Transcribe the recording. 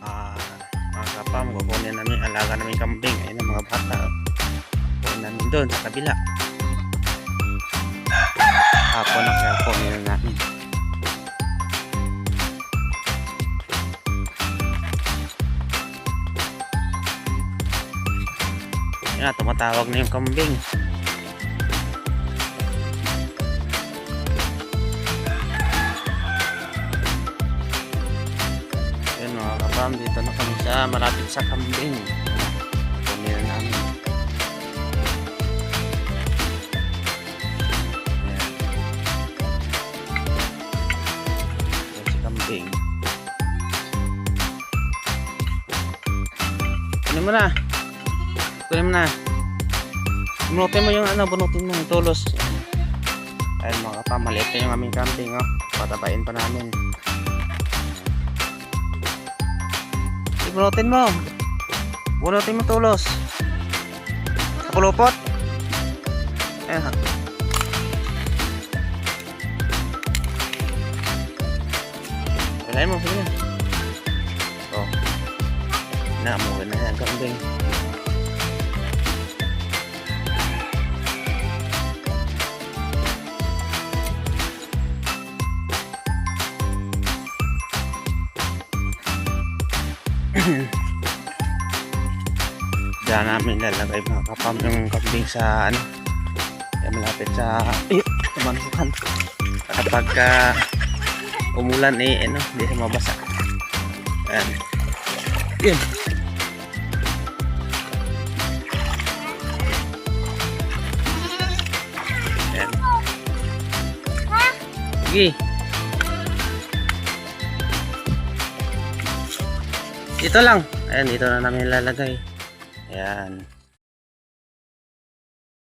ah, mga kapam, kukunin namin alaga namin kambing. Ayun ang mga bata, kukunin namin doon sa kabila. Hapon na kaya kukunin namin. Yan, tumatawag na yung kambing. Yan mga kapam, dito na kami sa malapit sa kambing. Kunin na namin. Yan. Yan si kambing. Kunin mo na. Kunin mo na. Bunutin mo yung ano, bunutin mo yung tulos. Ayun mga kapam, maliit pa yung aming kambing, oh. Patabain pa namin. Bunutin mo. Bunutin mo tulos. Sa kulupot. Ayan ha. Walain mo, sige na. Oh. Naamuwi na yan kambing. Diyan namin lalagay mga kapam yung kambing sa ano, malapit sa tumansukan. Kapag umulan ano, hindi siya mabasa. Ayan. Yun. Ayan. Sige. Dito lang. Ayan, dito na namin lalagay. Ayan.